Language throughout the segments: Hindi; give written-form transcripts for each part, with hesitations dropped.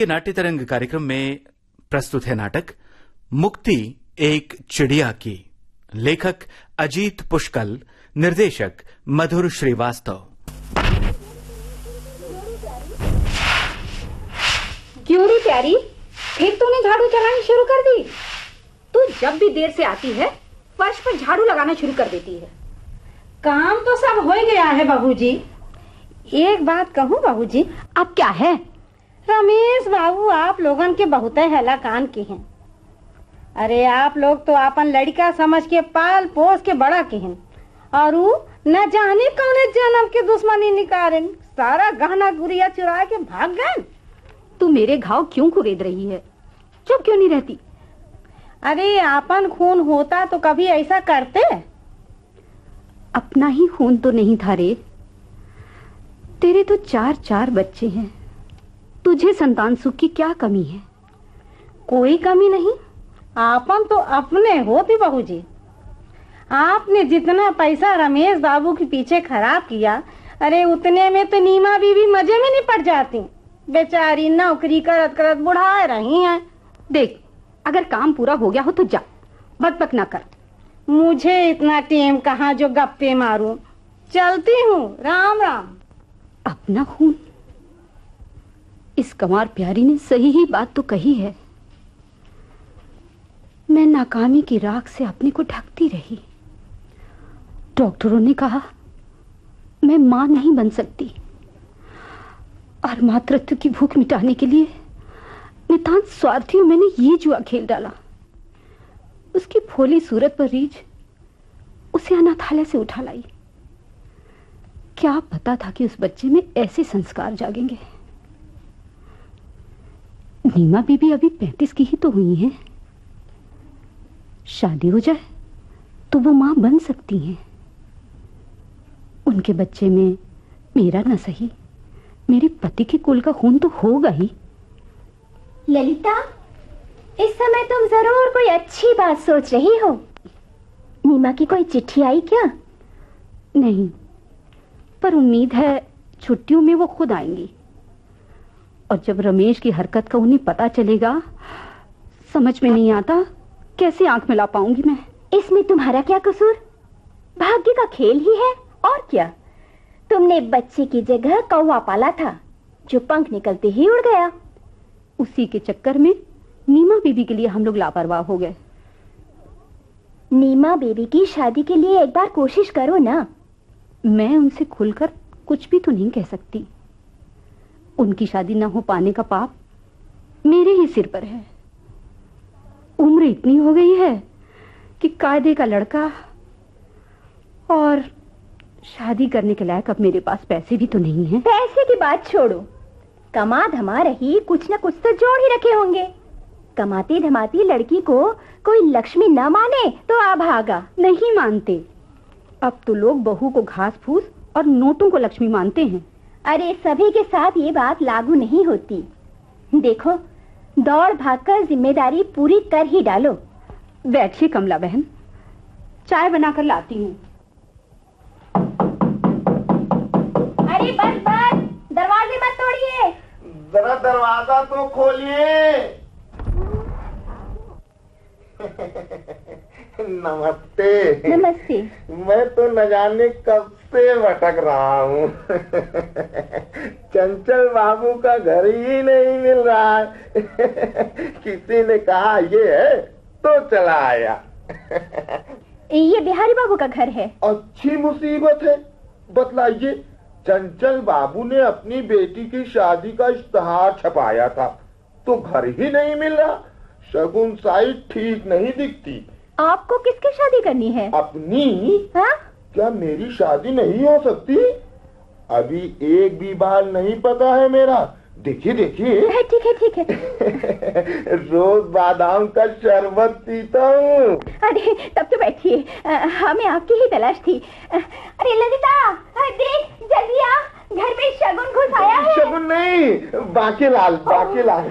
नाट्य तरंग कार्यक्रम में प्रस्तुत है नाटक मुक्ति एक चिड़िया की। लेखक अजीत पुष्कल, निर्देशक मधुर श्रीवास्तव। क्यों रे प्यारी, फिर तूने झाड़ू चलानी शुरू कर दी? तू जब भी देर से आती है फर्श पर झाड़ू लगाना शुरू कर देती है। काम तो सब हो गया है बाबूजी। एक बात कहूँ बाबूजी? अब क्या है? रमेश बाबू आप लोगन के बहुत हला कान के हैं। अरे आप लोग तो अपन लड़का समझ के पाल पोस के बड़ा के हैं और वो न जाने कौन जन्म के दुश्मनी निकाले सारा गहना गुड़िया चुरा के भाग गए। तू मेरे घाव क्यों कुरेद रही है? चुप क्यों नहीं रहती? अरे अपन खून होता तो कभी ऐसा करते? अपना ही खून तो नहीं था रे। तेरे तो 4 बच्चे हैं। तुझे संतान सुख की क्या कमी है? कोई कमी नहीं। आपन तो अपने होती बहूजी। आपने जितना पैसा रमेश बाबू के पीछे खराब किया, अरे उतने में तो नीमा बीवी मजे में नहीं पड़ जाती। बेचारी नौकरी करत करत बुढ़ा रही हैं। देख, अगर काम पूरा हो गया हो तो जा, बकबक ना कर। मुझे इतना टेम कहाँ जो गप्पे मारूं। चलती हूँ, राम राम। अपना खून? इस कंवार प्यारी ने सही ही बात तो कही है। मैं नाकामी की राख से अपने को ढकती रही। डॉक्टरों ने कहा मैं मां नहीं बन सकती और मातृत्व की भूख मिटाने के लिए नितांत स्वार्थी मैंने ये जुआ खेल डाला। उसकी भोली सूरत पर रीझ उसे अनाथालय से उठा लाई। क्या पता था कि उस बच्चे में ऐसे संस्कार जागेंगे। नीमा बीबी अभी 35 की ही तो हुई हैं। शादी हो जाए तो वो मां बन सकती हैं। उनके बच्चे में मेरा न सही, मेरे पति के कुल का खून तो होगा ही। ललिता, इस समय तुम जरूर कोई अच्छी बात सोच रही हो। नीमा की कोई चिट्ठी आई क्या? नहीं, पर उम्मीद है छुट्टियों में वो खुद आएंगी। और जब रमेश की हरकत का उन्हें पता चलेगा, समझ में नहीं आता कैसे आंख मिला पाऊंगी मैं। इसमें तुम्हारा क्या कसूर? भाग्य का खेल ही है और क्या। तुमने बच्चे की जगह कौवा पाला था जो पंख निकलते ही उड़ गया। उसी के चक्कर में नीमा बीबी के लिए हम लोग लापरवाह हो गए। नीमा बेबी की शादी के लिए एक बार कोशिश करो ना। मैं उनसे खुलकर कुछ भी तो नहीं कह सकती। उनकी शादी ना हो पाने का पाप मेरे ही सिर पर है। उम्र इतनी हो गई है कि कायदे का लड़का और शादी करने के लायक अब मेरे पास पैसे भी तो नहीं है। पैसे की बात छोड़ो, कमा धमा रही कुछ न कुछ तो जोड़ ही रखे होंगे। कमाती धमाती लड़की को कोई लक्ष्मी न माने तो अभागा। नहीं मानते। अब तो लोग बहू को घास फूस और नोटों को लक्ष्मी मानते हैं। अरे सभी के साथ ये बात लागू नहीं होती। देखो, दौड़ भागकर जिम्मेदारी पूरी कर ही डालो। बैठिए कमला बहन, चाय बनाकर लाती हूँ। अरे बस बस, दरवाजे मत तोड़िए। जरा दरवाजा तो खोलिए। नमस्ते। नमस्ते। मैं तो न जाने कब से भटक रहा हूँ। चंचल बाबू का घर ही नहीं मिल रहा है। किसी ने कहा ये है तो चला आया। ये बिहारी बाबू का घर है। अच्छी मुसीबत है। बतलाइए, चंचल बाबू ने अपनी बेटी की शादी का इश्तहार छपाया था तो घर ही नहीं मिल रहा। शगुन साइड ठीक नहीं दिखती। आपको किसकी शादी करनी है? अपनी। हाँ? क्या मेरी शादी नहीं हो सकती? अभी एक भी बाल नहीं पता है मेरा। देखिए देखिए। ठीक है ठीक है। रोज बादाम का शरबत पीता हूँ। अरे तब तो बैठिए, हमें आपकी ही तलाश थी। अरे ललिता, देख जल्दी आ, घर में शगुन घुस आया है। शगुन नहीं, बांकेलाल। बांकेलाल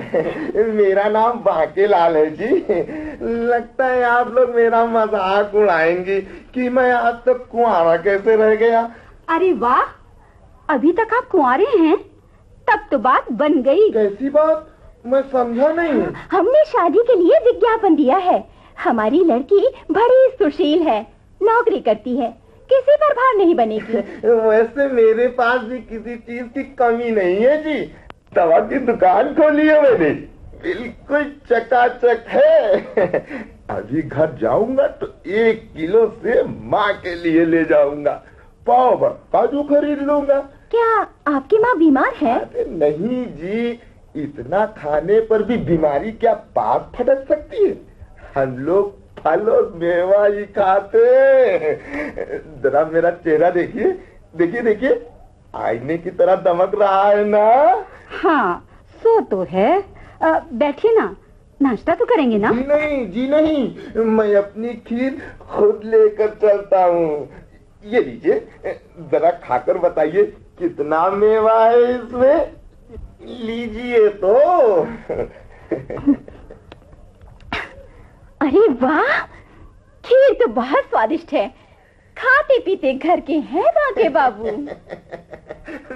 मेरा नाम बांकेलाल है जी। लगता है आप लोग मेरा मजाक उड़ाएंगी कि मैं आज तक कुंवारा कैसे रह गया। अरे वाह, अभी तक आप कुंवारे हैं? तब तो बात बन गई। कैसी बात? मैं समझा नहीं। हमने शादी के लिए विज्ञापन दिया है। हमारी लड़की बड़ी सुशील है, नौकरी करती है, किसी पर भार नहीं बनेगी। वैसे मेरे पास भी किसी चीज की कमी नहीं है जी। दवा की दुकान खोली है मैंने, बिल्कुल चकाचक है। अभी घर जाऊंगा तो 1 किलो से माँ के लिए ले जाऊंगा, पाव भर काजू खरीद लूंगा। क्या आपकी माँ बीमार है? अरे नहीं जी, इतना खाने पर भी बीमारी क्या पाप फटक सकती है? हम लोग फल और मेवा ही खाते। जरा मेरा चेहरा देखिए, देखिए देखिए, आईने की तरह दमक रहा है ना? हाँ, सो तो है। बैठिए ना, नाश्ता तो करेंगे ना? जी नहीं, जी नहीं, मैं अपनी खीर खुद लेकर चलता हूँ। ये लीजिए, जरा खाकर बताइए कितना मेवा है इसमें। लीजिए तो। अरे वाह, खीर तो बहुत स्वादिष्ट है। खाते पीते घर के हैं बाके बाबू।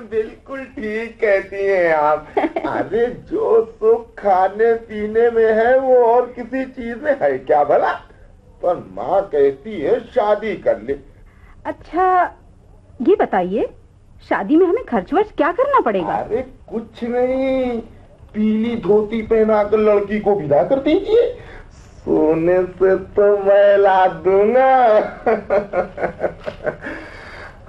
बिल्कुल ठीक कहती हैं आप। अरे जो सुख खाने पीने में है वो और किसी चीज में है क्या भला? पर माँ कहती है शादी कर ले। अच्छा, ये बताइए, शादी में हमें खर्च वर्च क्या करना पड़ेगा? अरे कुछ नहीं, पीली धोती पहनाकर लड़की को विदा कर दीजिए, सोने से तो मैं ला दूंगा।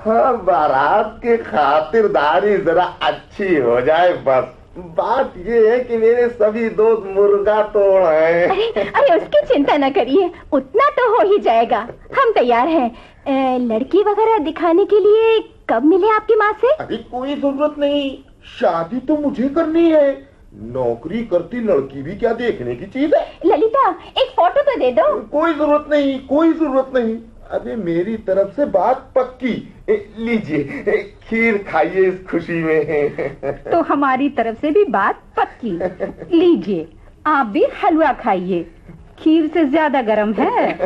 हाँ, बारात की खातिरदारी जरा अच्छी हो जाए बस। बात ये है कि मेरे सभी दोस्त मुर्गा तोड़ हैं। अरे उसकी चिंता न करिए, उतना तो हो ही जाएगा। हम तैयार हैं। लड़की वगैरह दिखाने के लिए कब मिले आपकी माँ से? अभी कोई जरूरत नहीं, शादी तो मुझे करनी है। नौकरी करती लड़की भी क्या देखने की चीज है? ललिता, एक फोटो तो दे दो। कोई जरूरत नहीं, कोई जरूरत नहीं। अबे मेरी तरफ से बात पक्की। लीजिए, खीर खाइए इस खुशी में। तो हमारी तरफ से भी बात पक्की। लीजिए, आप भी हलवा खाइए, खीर से ज्यादा गर्म है।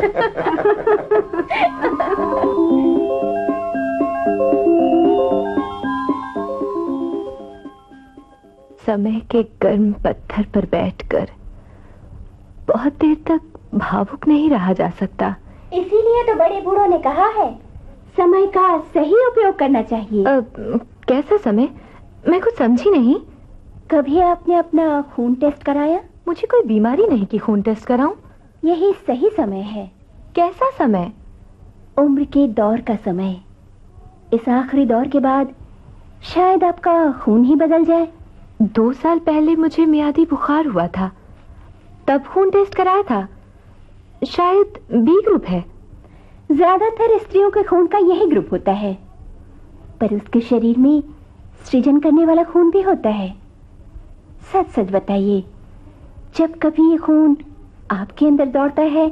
समय के गर्म पत्थर पर बैठकर बहुत देर तक भावुक नहीं रहा जा सकता। इसीलिए तो बड़े बूढ़ों ने कहा है, समय का सही उपयोग करना चाहिए। कैसा समय? मैं कुछ समझी नहीं। कभी आपने अपना खून टेस्ट कराया? मुझे कोई बीमारी नहीं कि खून टेस्ट कराऊं। यही सही समय है। कैसा समय? उम्र के दौर का समय। इस आखिरी दौर के बाद शायद आपका खून ही बदल जाए। 2 साल पहले मुझे मियादी बुखार हुआ था, तब खून टेस्ट कराया था। शायद बी ग्रुप है। ज्यादातर स्त्रियों के खून का यही ग्रुप होता है, पर उसके शरीर में सृजन करने वाला खून भी होता है। सच सच बताइए, जब कभी ये खून आपके अंदर दौड़ता है,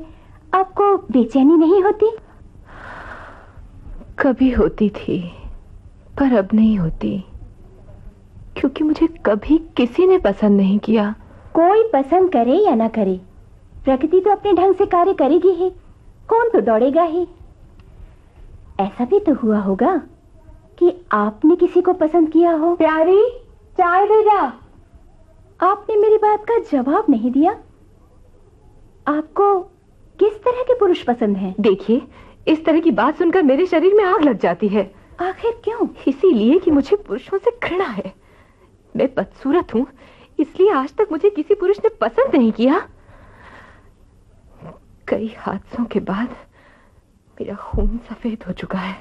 आपको बेचैनी नहीं होती? कभी होती थी, पर अब नहीं होती, क्योंकि मुझे कभी किसी ने पसंद नहीं किया। कोई पसंद करे या ना करे, प्रकृति तो अपने ढंग से कार्य करेगी ही, कौन तो दौड़ेगा ही। ऐसा भी तो हुआ होगा कि आपने किसी को पसंद किया हो। प्यारी, चाय दे जा। आपने मेरी बात का जवाब नहीं दिया। आपको किस तरह के पुरुष पसंद हैं? देखिए, इस तरह की बात सुनकर मेरे शरीर में आग लग जाती है। आखिर क्यों? इसीलिए कि मुझे पुरुषों से घृणा है। मैं बदसूरत हूँ, इसलिए आज तक मुझे किसी पुरुष ने पसंद नहीं किया। कई हादसों के बाद मेरा खून सफेद हो चुका है।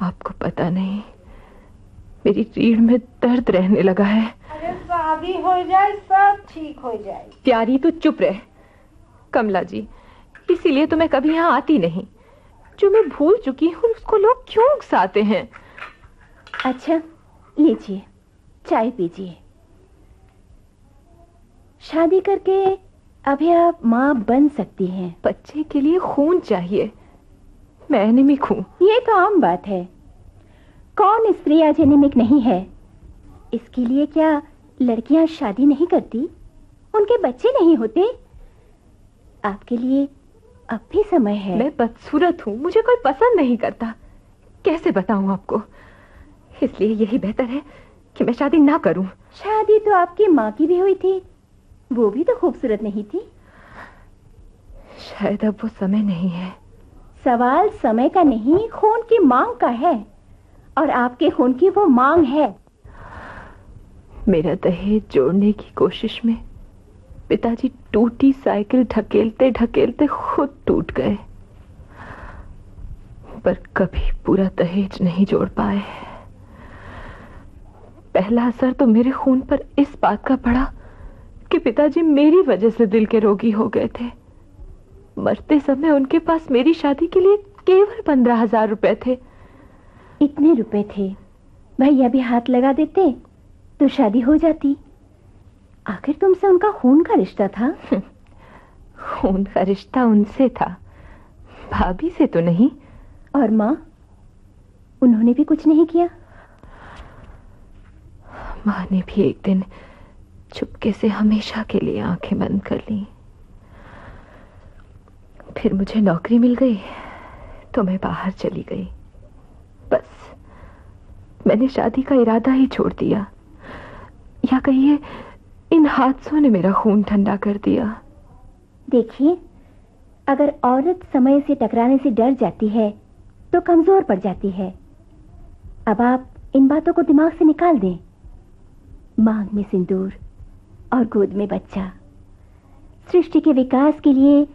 आपको पता नहीं, मेरी रीढ़ में दर्द रहने लगा है। अरे शादी हो जाए, सब ठीक हो जाए। प्यारी तू चुप रह। कमला जी, इसीलिए तो मैं कभी यहाँ आती नहीं। जो मैं भूल चुकी हूँ उसको लोग क्यों उकसाते हैं? अच्छा, लीजिए, चाय पीजिए। शादी करके अभी आप माँ बन सकती हैं। बच्चे के लिए खून चाहिए, मैं एनीमिक हूँ। ये तो आम बात है, कौन स्त्री आज एनीमिक नहीं है? इसके लिए क्या लड़कियां शादी नहीं करती, उनके बच्चे नहीं होते? आपके लिए अब भी समय है। मैं बदसूरत हूँ, मुझे कोई पसंद नहीं करता। कैसे बताऊं आपको? इसलिए यही बेहतर है कि मैं शादी ना करूं। शादी तो आपकी माँ की भी हुई थी, वो भी तो खूबसूरत नहीं थी। शायद अब वो समय नहीं है। सवाल समय का नहीं, खून की मांग का है, और आपके खून की वो मांग है। मेरा दहेज जोड़ने की कोशिश में पिताजी टूटी साइकिल ढकेलते ढकेलते खुद टूट गए, पर कभी पूरा दहेज नहीं जोड़ पाए। पहला असर तो मेरे खून पर इस बात का पड़ा कि पिताजी मेरी वजह से दिल के रोगी हो गए थे। मरते समय उनके पास मेरी शादी के लिए केवल 15,000 रुपए थे। इतने रुपए थे, भैया भी हाथ लगा देते तो शादी हो जाती। आखिर तुमसे उनका खून का रिश्ता था। खून का रिश्ता उनसे था, भाभी से तो नहीं। और माँ, उन्होंने भी कुछ नहीं किया? माँ ने भी एक दिन चुपके से हमेशा के लिए आंखें बंद कर ली। फिर मुझे नौकरी मिल गई तो मैं बाहर चली गई। बस मैंने शादी का इरादा ही छोड़ दिया, या कहिए इन हादसों ने मेरा खून ठंडा कर दिया। देखिए, अगर औरत समय से टकराने से डर जाती है तो कमजोर पड़ जाती है। अब आप इन बातों को दिमाग से निकाल दें। मांग में सिंदूर और गोद में बच्चा सृष्टि के विकास के लिए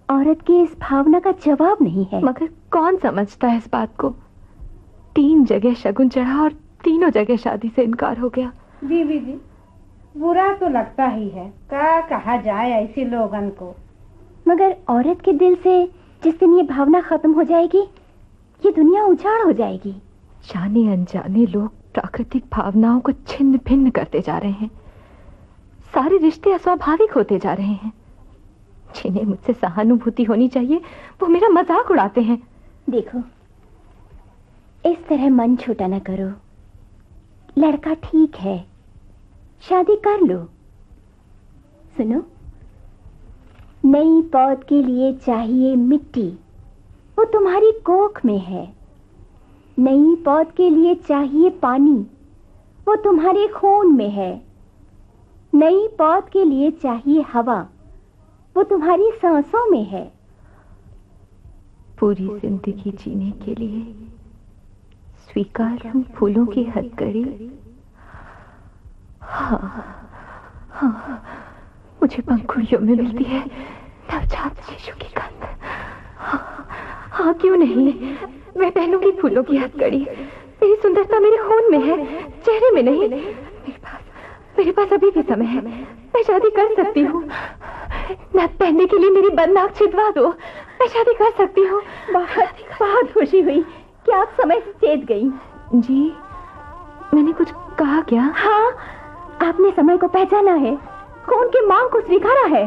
औरत की इस भावना का जवाब नहीं है। मगर कौन समझता है इस बात को? 3 जगह शगुन चढ़ा और तीनों जगह शादी से इनकार हो गया। बीबी जी, बुरा तो लगता ही है, क्या कहा जाए ऐसे लोगन को। मगर औरत के दिल से जिस दिन ये भावना खत्म हो जाएगी, ये दुनिया उजाड़ हो जाएगी। जाने अनजाने लोग प्राकृतिक भावनाओं को छिन्न भिन्न करते जा रहे हैं। सारे रिश्ते अस्वाभाविक होते जा रहे हैं। जिन्हें मुझसे सहानुभूति होनी चाहिए वो मेरा मजाक उड़ाते हैं। देखो, इस तरह मन छोटा न करो। लड़का ठीक है, शादी कर लो। सुनो, नई पौध के लिए चाहिए मिट्टी, वो तुम्हारी कोख में है। नई पौध के लिए चाहिए पानी, वो तुम्हारे खून में है। नई पौध के लिए चाहिए हवा, वो तुम्हारी सांसों में है। पूरी जिंदगी जीने के लिए स्वीकार हूं फूलों की हथकड़ी। हाँ, मुझे पंखुड़ियों में मिलती है नवजात शिशु की गंध। हाँ, क्यों नहीं, मैं पहनूंगी फूलों की हथकड़ी। मेरी सुंदरता मेरे खून में है, चेहरे में नहीं। मेरे पास अभी भी समय है, मैं शादी कर सकती हूँ। नथ पहनने के लिए मेरी बंद नाक छिदवा दो, मैं शादी कर सकती हूँ। बहुत खुशी हुई कि आप समय से चेत गई। जी, मैंने कुछ कहा क्या? हाँ, आपने समय को पहचाना है, खून की मांग को स्वीकारा है।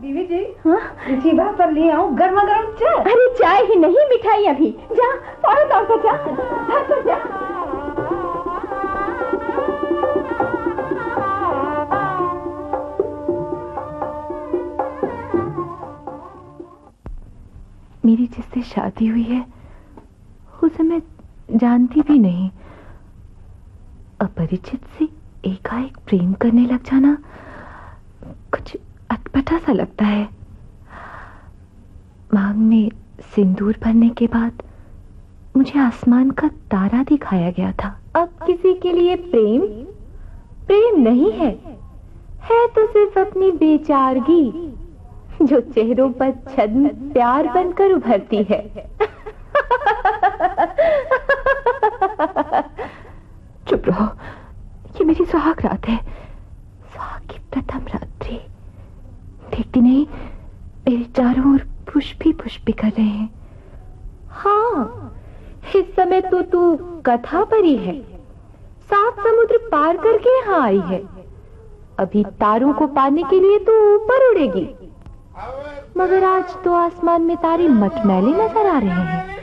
बीवी जी, हाँ, इसी बात पर ले आओ गर्मा गर्म चाय। अरे चाय ही नहीं, मिठाई अभी। जा, फौरन तौर पर जा, घर पर जा। मेरी जिससे शादी हुई है उसे मैं जानती भी नहीं। अपरिचित से एकाएक प्रेम करने लग जाना कुछ अटपटा सा लगता है। मांग में सिंदूर भरने के बाद मुझे आसमान का तारा दिखाया गया था। अब किसी के लिए प्रेम नहीं है तो सिर्फ अपनी बेचारगी जो चेहरों पर छद्म प्यार बनकर उभरती है। चुप रहो, ये मेरी सुहाग रात है, सुहाग की प्रथम रात्रि। देखती नहीं, मेरे चारों ओर पुष्प ही पुष्प बिखर रहे हैं। हाँ, इस समय तो तू कथा परी है, 7 समुद्र पार करके यहाँ आई है। अभी तारों को पाने के लिए तू ऊपर उड़ेगी। मगर आज तो आसमान में तारे मटमैले नजर आ रहे हैं।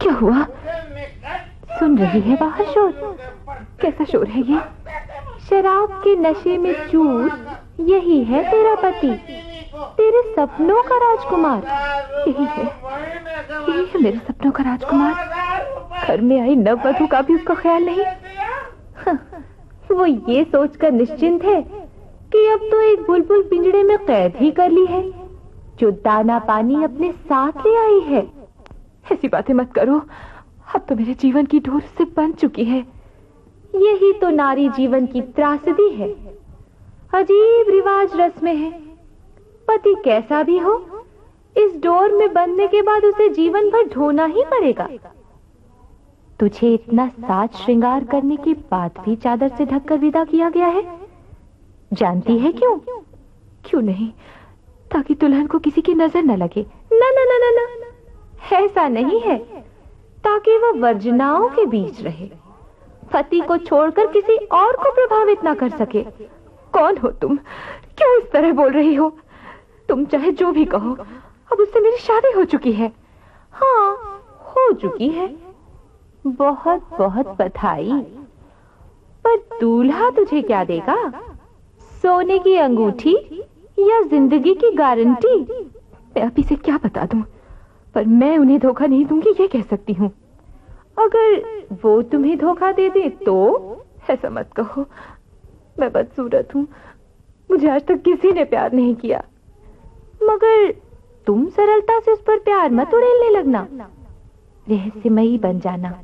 क्या हुआ? सुन रही है बाहर शोर? कैसा शोर है ये? शराब के नशे में चूर यही है तेरा पति, तेरे सपनों का राजकुमार। यही है मेरे सपनों का राजकुमार। घर में आई नववधू का भी उसका ख्याल नहीं। वो ये सोचकर निश्चिंत है कि अब तो एक बुलबुल पिंजड़े में कैद ही कर ली है, जो दाना पानी अपने साथ ले आई है। ऐसी बातें मत करो, अब तो मेरे जीवन की डोर से बंध चुकी है। यही तो नारी जीवन की त्रासदी है। अजीब रिवाज रस्में हैं। पति कैसा भी हो, इस डोर में बंधने के बाद उसे जीवन भर ढोना ही पड़ेगा। तुझे इतना साज श्रृंगार करने के बाद भी चादर से ढककर विदा किया गया है। जानती है क्यों? क्यों नहीं? ताकि दुल्हन को किसी की नजर न लगे। ना ना ना ना ना, ऐसा नहीं है, ताकि वह वर्जनाओं के बीच रहे, पति को छोड़कर किसी और को प्रभावित ना कर सके। कौन हो तुम? क्यों इस तरह बोल रही हो? तुम चाहे जो भी कहो, अब उससे मेरी शादी हो चुकी है। हाँ, हो चुकी है। बहुत बहुत बधाई। पर दूल्हा तुझे क्या देगा? सोने की अंगूठी या जिंदगी की गारंटी? मैं अभी से क्या बता दूं, पर मैं उन्हें धोखा नहीं दूंगी, ये कह सकती हूँ। अगर वो तुम्हें धोखा दे दे तो ऐसा मत कहो। मैं बदसूरत हूँ, मुझे आज तक किसी ने प्यार नहीं किया, मगर तुम सरलता से उस पर प्यार मत उड़ेलने लगना। रहस्यमयी बन जाना,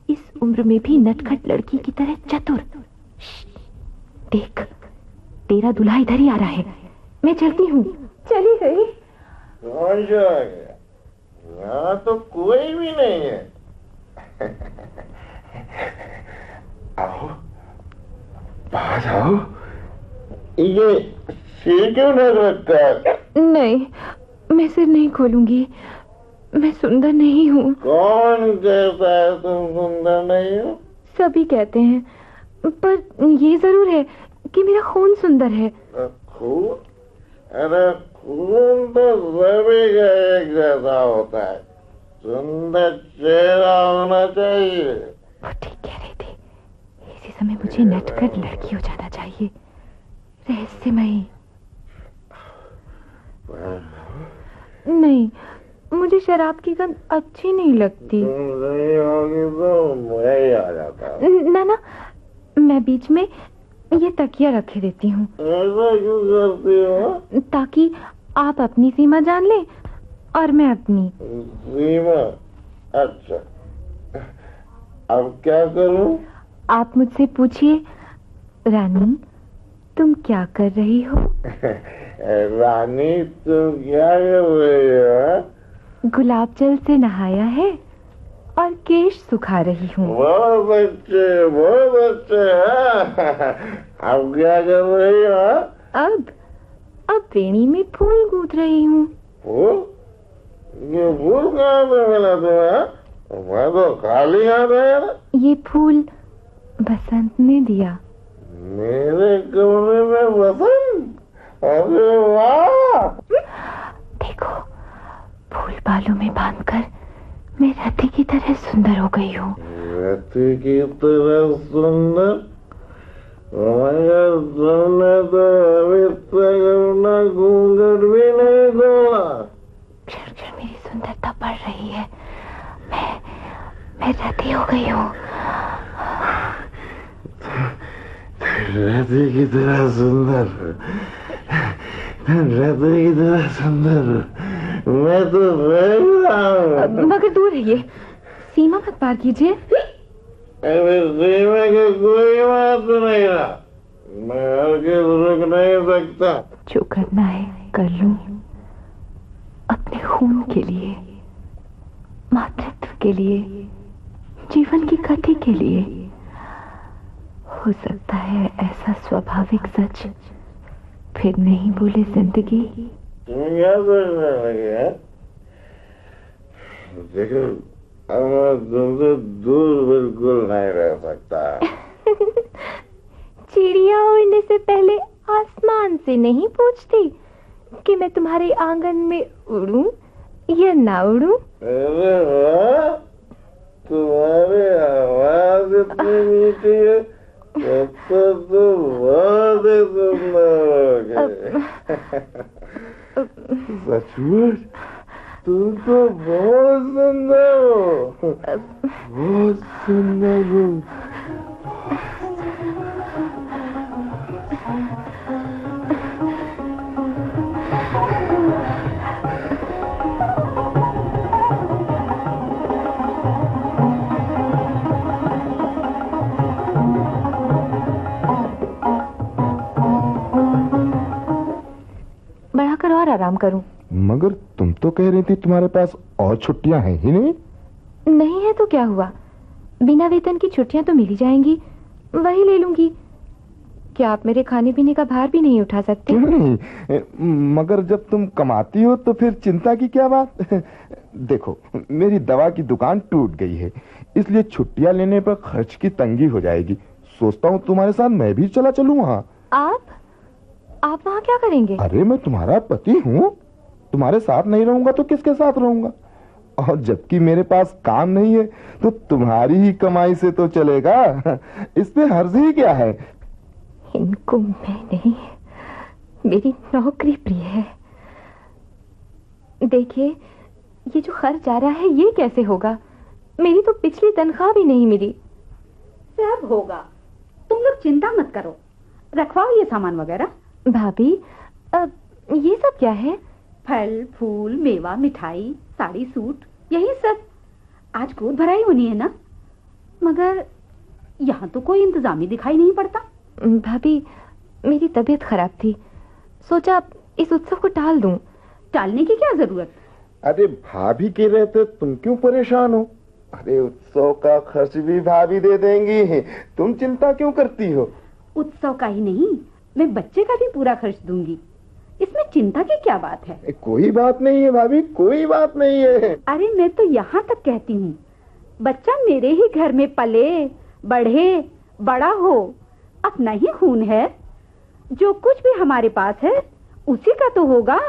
इस उम्र में भी नटखट लड़की की तरह चतुर। देख, तेरा दूल्हा इधर ही आ रहा है। मैं चलती हूँ। चली गई। कौन जा गया? यहाँ तो कोई भी नहीं है। आओ, बाहर आओ। ये सिर क्यों नहीं रखता है? नहीं, मैं सिर नहीं खोलूंगी। मैं सुंदर नहीं हूँ। कौन कहता है तुम सुंदर नहीं हो? सभी कहते हैं, पर ये जरूर है कि मेरा खून सुंदर है। खून? अरे खून तो सभी का एक जैसा होता है। सुंदर चेहरा होना चाहिए। वो ठीक कह रहे थे। इसी समय मुझे नटखट लड़की हो जाना चाहिए, रहस्यमयी। नहीं, मुझे शराब की गंध अच्छी नहीं लगती। नहीं होगी तो मैं ही आ जाता। ना ना, मैं बीच में ये तकिया रखे देती हूँ। ऐसा क्यों करती हो? ताकि आप अपनी सीमा जान लें और मैं अपनी। सीमा? अच्छा, अब क्या करूं? आप मुझसे पूछिए। रानी, तुम क्या कर रही हो? रानी, तुम क्या कर रही हो? गुलाब जल से नहाया है और केश सुखा रही हूँ। बहुत अच्छे, बहुत अच्छे। अब क्या कर रही हो? अब वेणी में फूल गूंथ रही हूँ। फूल? ये फूल कहाँ से मिला तुम्हें? मैं तो खाली हाथ आया ना। ये फूल बसंत ने दिया। मेरे कमरे में बसंत? अरे वाह! देखो, फूल बालों में बांधकर मैं रति की तरह सुंदर हो गई हूँ। रति की तरह सुंदर? मगर तुमने तो अभी तक अपना घूंघट भी नहीं खोला। क्षण क्षण मेरी सुंदरता बढ़ रही है। मैं रति हो गई हूँ। रति की तरह सुंदर, रति की तरह सुंदर मैं तो रह रहा हूँ। मगर दूर रहिए, सीमा मत पार कीजिए। अरे सीमा की कोई बात नहीं रहा, मैं हरगिज़ रुक नहीं सकता। जो करना है कर लूं, अपने खून के लिए, मातृत्व के लिए, जीवन की गति के लिए। हो सकता है ऐसा स्वाभाविक सच फिर नहीं बोले जिंदगी। तुम क्या सोचने लगे हैं? देखो, अब मैं तुमसे दूर बिल्कुल नहीं रह सकता। चिड़िया उड़ने से पहले आसमान से नहीं पूछती कि मैं तुम्हारे आंगन में उड़ूं या ना उड़ूं? अरे वाह, तुम्हारी आवाज इतनी मीठी है, तब तो तुम बहुत ही सुंदर हो गए। सचमुच तुम तो बहुत सुंदर हो, बहुत सुंदर हो। काम करूं। मगर तुम तो कह रही थी तुम्हारे पास और छुट्टियां हैं ही नहीं। नहीं है तो क्या हुआ, बिना वेतन की छुट्टियां तो मिल ही जाएंगी, वही ले लूंगी। क्या आप मेरे खाने पीने का भार भी नहीं उठा सकते? क्यों नहीं, मगर जब तुम कमाती हो तो फिर चिंता की क्या बात। देखो, मेरी दवा की दुकान टूट गई है, इसलिए छुट्टियां लेने पर खर्च की तंगी हो जाएगी। सोचता हूँ तुम्हारे साथ मैं भी चला चलूं वहाँ। आप वहाँ क्या करेंगे? अरे मैं तुम्हारा पति हूँ, तुम्हारे साथ नहीं रहूंगा तो किसके साथ रहूंगा। और जबकि मेरे पास काम नहीं है तो तुम्हारी ही कमाई से तो चलेगा, इस पे हर्ज ही क्या है। इनको मैं नहीं, मेरी नौकरी प्रिय है। देखिए, ये जो खर्च आ रहा है ये कैसे होगा? मेरी तो पिछली तनख्वाह भी नहीं मिली। सब होगा, तुम लोग चिंता मत करो। रखवाओ ये सामान वगैरह। भाभी, ये सब क्या है? फल फूल मेवा मिठाई साड़ी सूट, यही सब। आज गोद भराई होनी है ना, मगर यहाँ तो कोई इंतजाम ही दिखाई नहीं पड़ता। भाभी, मेरी तबीयत खराब थी, सोचा इस उत्सव को टाल दूं। टालने की क्या जरूरत? अरे भाभी के रहते तुम क्यों परेशान हो? अरे उत्सव का खर्च भी भाभी दे देंगी, तुम चिंता क्यों करती हो? उत्सव का ही नहीं, मैं बच्चे का भी पूरा खर्च दूंगी, इसमें चिंता की क्या बात है? कोई बात नहीं है भाभी, कोई बात नहीं है। अरे मैं तो यहाँ तक कहती हूँ, बच्चा मेरे ही घर में पले बढ़े बड़ा हो, अपना ही खून है, जो कुछ भी हमारे पास है उसी का तो होगा।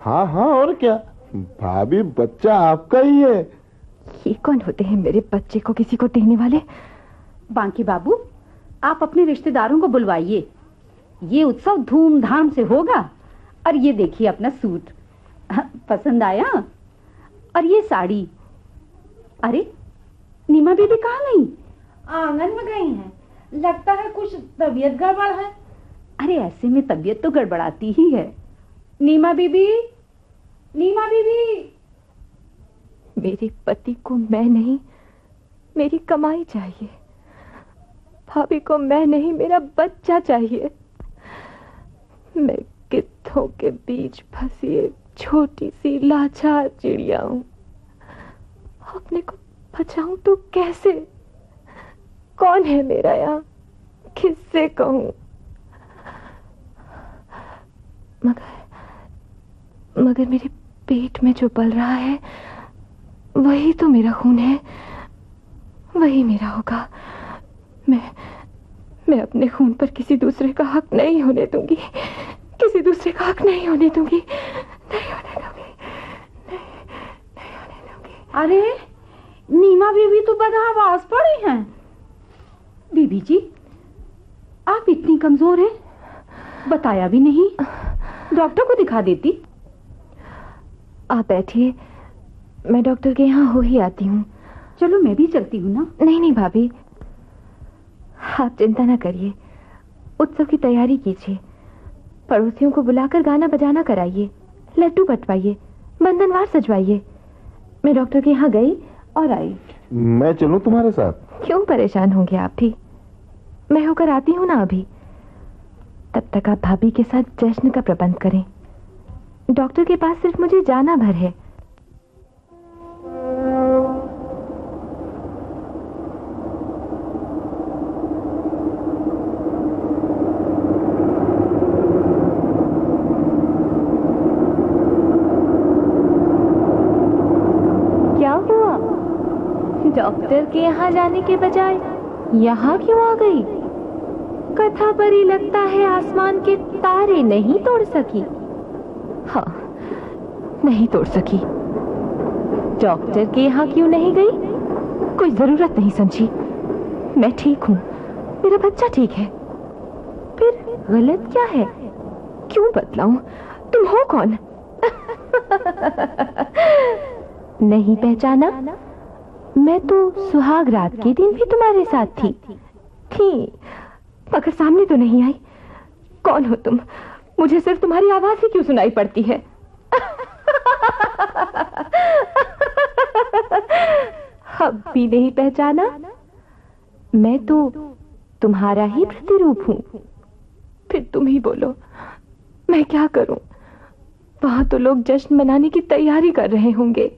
हाँ हाँ, और क्या भाभी, बच्चा आपका ही है। ये कौन होते हैं मेरे बच्चे को किसी को देने वाले? बांकी बाबू, आप अपने रिश्तेदारों को बुलवाइए, ये उत्सव धूमधाम से होगा। और ये देखिए अपना सूट पसंद आया, और ये साड़ी। अरे नीमा बीबी कहाँ गई? आंगन में गई हैं, लगता है कुछ तबीयत गड़बड़ है। अरे ऐसे में तबीयत तो गड़बड़ाती ही है। नीमा बीबी, नीमा बीबी। मेरे पति को मैं नहीं, मेरी कमाई चाहिए। भाभी को मैं नहीं, मेरा बच्चा चाहिए। मैं गिद्धों के बीच फंसी एक छोटी सी लाचार चिड़िया हूं। अपने को बचाऊं तो कैसे? कौन है मेरा यहाँ, किससे कहूं? मगर मेरे पेट में जो पल रहा है वही तो मेरा खून है, वही मेरा होगा। मैं अपने खून पर किसी दूसरे का हक नहीं होने दूंगी, किसी दूसरे का हक नहीं होने दूंगी, नहीं होने दूंगी, नहीं होने दूंगी। अरे नीमा बीबी तो बदहवास पड़ी हैं। बीबी जी, आप इतनी कमजोर हैं, बताया भी नहीं, डॉक्टर को दिखा देती। आप बैठिए, मैं डॉक्टर के यहाँ हो ही आती हूँ। चलो मैं भी चलती हूँ ना। नहीं भाभी, आप चिंता ना करिए, उत्सव की तैयारी कीजिए, पड़ोसियों को बुलाकर गाना बजाना कराइए, लड्डू बंटवाइए, बंधनवार सजवाइए। मैं डॉक्टर के यहाँ गई और आई। मैं चलूं तुम्हारे साथ? क्यों परेशान होंगे आप भी, मैं होकर आती हूँ ना अभी। तब तक आप भाभी के साथ जश्न का प्रबंध करें। डॉक्टर के पास सिर्फ मुझे जाना भर है। क्या हुआ? डॉक्टर के यहाँ जाने के बजाय यहाँ क्यों आ गई? कथा पर ही लगता है आसमान के तारे नहीं तोड़ सकी। हाँ, नहीं तोड़ सकी। डॉक्टर के यहाँ क्यों नहीं गई? कोई जरूरत नहीं समझी। मैं ठीक हूँ, मेरा बच्चा ठीक है, फिर गलत क्या है? क्यों बतलाऊं? तुम हो कौन? नहीं पहचाना? मैं तो सुहाग रात के दिन भी तुम्हारे साथ थी, मगर सामने तो नहीं आई। कौन हो तुम? मुझे सिर्फ तुम्हारी आवाज ही क्यों सुनाई पड़ती है? अब भी नहीं पहचाना? मैं तो तुम्हारा ही प्रतिरूप हूं। फिर तुम ही बोलो, मैं क्या करूं? वहां तो लोग जश्न मनाने की तैयारी कर रहे होंगे।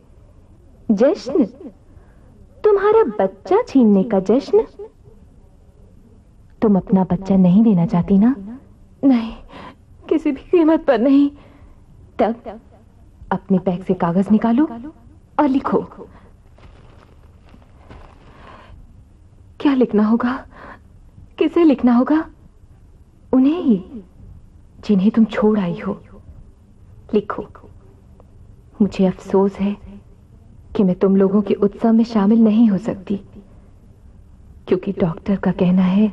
जश्न? तुम्हारा बच्चा छीनने का जश्न? तुम अपना बच्चा नहीं देना चाहती ना? नहीं, किसी भी कीमत पर नहीं। तब अपने बैग से कागज निकालो और लिखो। क्या लिखना होगा? किसे लिखना होगा? उन्हें ही, जिन्हें तुम छोड़ आई हो। लिखो, मुझे अफसोस है कि मैं तुम लोगों के उत्सव में शामिल नहीं हो सकती, क्योंकि डॉक्टर का कहना है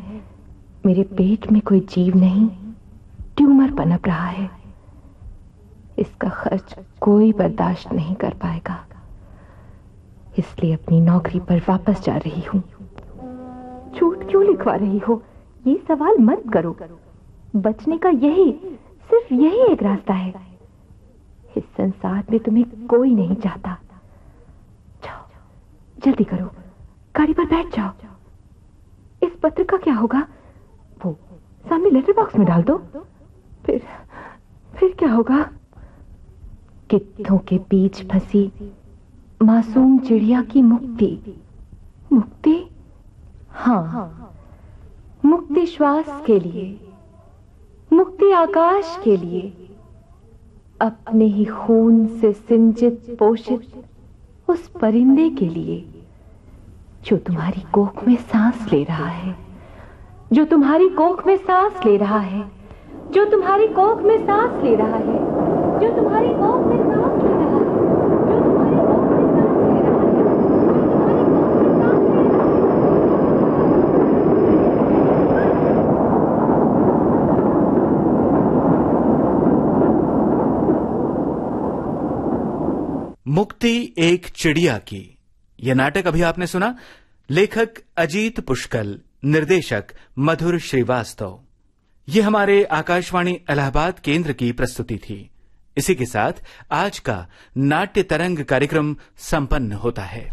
मेरे पेट में कोई जीव नहीं, ट्यूमर पनप रहा है। इसका खर्च कोई बर्दाश्त नहीं कर पाएगा, इसलिए अपनी नौकरी पर वापस जा रही हूं। झूठ क्यों लिखवा रही हो? ये सवाल मत करो। बचने का सिर्फ यही एक रास्ता है। इस संसार में तुम्हें कोई नहीं चाहता। जाओ, जल्दी करो, गाड़ी पर बैठ जाओ। इस पत्र का क्या होगा? वो सामने लेटर बॉक्स में डाल दो। फिर क्या होगा? कित्तों के बीच फंसी मासूम चिड़िया की मुक्ति। मुक्ति? हाँ, मुक्ति श्वास के लिए, मुक्ति आकाश के लिए, अपने ही खून से सिंचित पोषित उस परिंदे के लिए जो तुम्हारी कोख में सांस ले रहा है, जो तुम्हारी कोख में सांस ले रहा है, जो तुम्हारी कोख में सांस ले रहा है, जो तुम्हारी कोख में सांस ले रहा है, जो तुम्हारी कोख में सांस ले रहा है, जो तुम्हारी कोख में सांस ले रहा है। मुक्ति एक चिड़िया की, यह नाटक अभी आपने सुना। लेखक अजीत पुष्कल, निर्देशक मधुर श्रीवास्तव। ये हमारे आकाशवाणी इलाहाबाद केंद्र की प्रस्तुति थी। इसी के साथ आज का नाट्य तरंग कार्यक्रम संपन्न होता है।